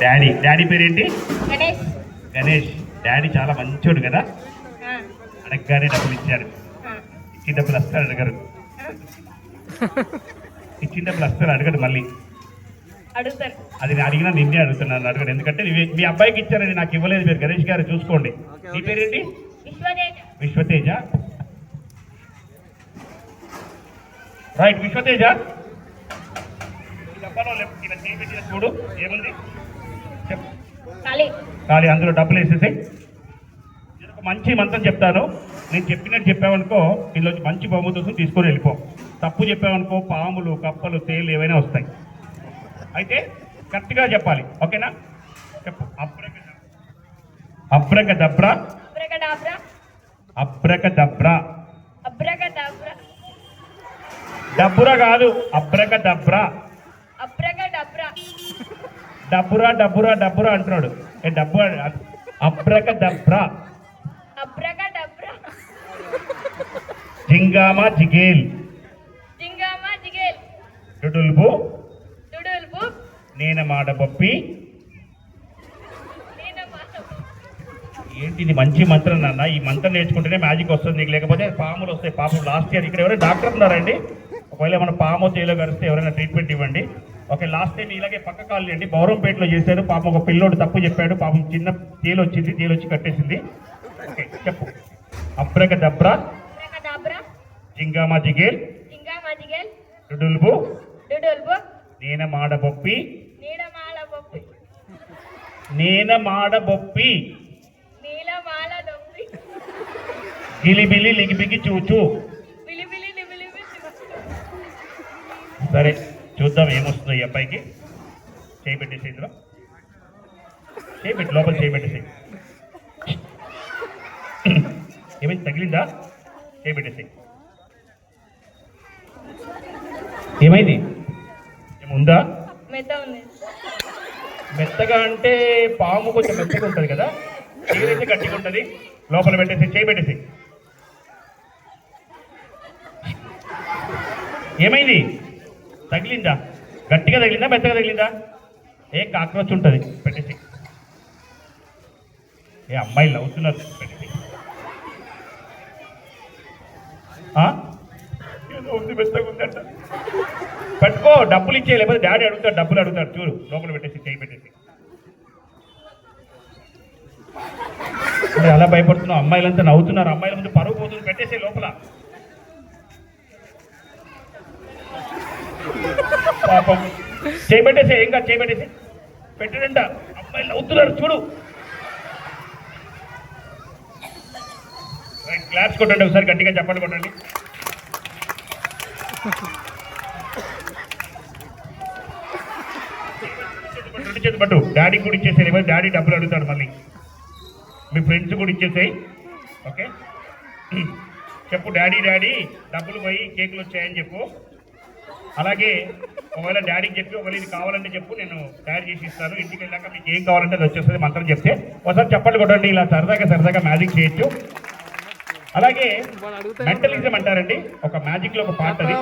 Daddy daddy పేరేంటి? Ganesh. Ganesh. Daddy చాలా మంచోడు కదా, ఆ, అడగగానే డబ్బులు ఇచ్చాడు. ఆ, ఇచ్చిన డబ్బులు వస్తారు అడగరు, ఆ. ఇచ్చిన డబ్బులు వస్తారు అడగడు మళ్ళీ. అడుగుతాను. అది నేను అడిగినా నిన్నే అడుగుతున్నాను, అడగడు. ఎందుకంటే మీ అబ్బాయికి ఇచ్చారని నాకు ఇవ్వలేదు. మీరు గణేష్ గారు చూసుకోండి. మీ పేరేంటి? విశ్వతేజ. విశ్వతేజ. రైట్ విశ్వతేజ. ఈ డబ్బాలో ఇలా చేపెట్టిన చూడు ఏముంది చెప్పు. ఖాళీ. ఖాళీ. అందులో డబ్బులు వేసేసాయి. నేను ఒక మంచి మంత్రం చెప్తాను, నేను చెప్పినట్టు చెప్పావనుకో ఇందులో మంచి బహుమతులు తీసుకొని వెళ్ళిపో. తప్పు చెప్పావనుకో పాములు కప్పలు తేలు ఏవైనా వస్తాయి. అయితే కరెక్ట్గా చెప్పాలి, ఓకేనా? చెప్పు. అబ్రకదబ్రా. అబ్రకడాబ్రా. అబ్రకదబ్రా. అబ్రకడాబ్రా. డబ్బురా కాదు, అబ్రకదబ్రా. అబ్రకడాబ్రా. డబ్బురా డబ్బురా డబ్బురా అంటున్నాడు. ఏ డబ్బు అబ్రకదబ్రా. అబ్రకడాబ్రా. జింగామా జిగేల్. జింగామా జిగేల్. డుడుల్బు. డుడుల్బు. నేనమాడ బొప్పి. నేనమాట. ఏంటిది మంచి మంత్రం నాన్న, ఈ మంత్రం నేర్చుకుంటేనే మ్యాజిక్ వస్తుంది నీకు, లేకపోతే పాములు వస్తాయి. పాపం లాస్ట్ ఇయర్ ఇక్కడ ఎవరైనా డాక్టర్ ఉన్నారండి? ఒకవేళ ఏమైనా పాము తేలో గడిస్తే ఎవరైనా ట్రీట్మెంట్ ఇవ్వండి. ఓకే, లాస్ట్ టైం ఇలాగే పక్క కాలనీ అండి బౌరంపేటలో చేశారు. పాపం ఒక పిల్లోడు తప్పు చెప్పాడు, పాపం చిన్న తేలు వచ్చింది, తేలు వచ్చి కట్టేసింది. ఓకే చెప్పు. అబ్రకదబ్రా. అబ్రకడాబ్రా. జింగామా జిగేల్. జింగామా జిగేల్. డుడుల్బు. డుడుల్బు. నేనమాడ బొప్పి. నీడమాల బొప్పి. నేనమాడ బొప్పి. నీలమాల దొప్పి. గిలిబిలి లిగిబిగి చూచు. బిలిబిలి నిబిలిబి చిబుచు. సరే చూద్దాం ఏమొస్తుందో ఈ అబ్బాయికి. చేయబెట్టేసి ఇందులో చేయబెట్టి, లోపల చేయబెట్టేసి. ఏమైంది, తగిలిందా? చేయబెట్టేసి. ఏమైంది, ఏముందా? మెత్త ఉంది. మెత్తగా అంటే పాము కొంచెం మెత్తగా ఉంటుంది కదా, ఏదైతే గట్టిగా ఉంటుంది. లోపల పెట్టేసి, చేయబెట్టేసి. ఏమైంది, తగిలిందా? గట్టిగా తగిలిందా మెత్తగా తగిలిందా? ఏ కాక్రోచ్ ఉంటుంది, పెట్టేసి. ఏ అమ్మాయిలు నవ్వుతున్నారు, పెట్టేసి. ఏదో ఉంది, మెత్తగా ఉందంట. పట్టుకో, డబ్బులు ఇచ్చే, లేకపోతే డాడీ అడుగుతాడు, డబ్బులు అడుగుతాడు. చూడు లోపల పెట్టేసి, చేయి పెట్టేసి. అలా భయపడుతున్నావు, అమ్మాయిలంతా నవ్వుతున్నారు, అమ్మాయిల ముందు పరువు పోతుంది. పెట్టేసి లోపల. పాపం. చేయబెట్టేసి, ఏం కాదు, చేయబెట్టేసి. పెట్టడంట, అమ్మాయిలు నవ్వుతున్నారు చూడు. క్లాప్స్ కొట్టండి ఒకసారి, గట్టిగా చెప్పండి, కొట్టండి. రెండు చేతి పట్టు. డాడీ కూడా ఇచ్చేసాయి, లేకపోతే డాడీ డబ్బులు అడుగుతాడు మళ్ళీ. మీ ఫ్రెండ్స్ కూడా ఇచ్చేసాయి. ఓకే చెప్పు. డాడీ డాడీ డబ్బులు పోయి కేకులు వచ్చాయని చెప్పు. అలాగే ఒకవేళ డాడీకి చెప్పి, ఒకవేళ ఇది కావాలంటే చెప్పు, నేను తయారు చేసి ఇస్తాను. ఇంటికి వెళ్ళాక మీకు ఏం కావాలంటే అది వచ్చేస్తుంది. మంత్రం చెప్తే ఒకసారి చెప్పండి కొట్టండి. ఇలా సరదాగా మ్యాజిక్ చేయొచ్చు. అలాగే మెంటలిజం అంటారండి, ఒక మ్యాజిక్ లో ఒక పార్ట్ అది.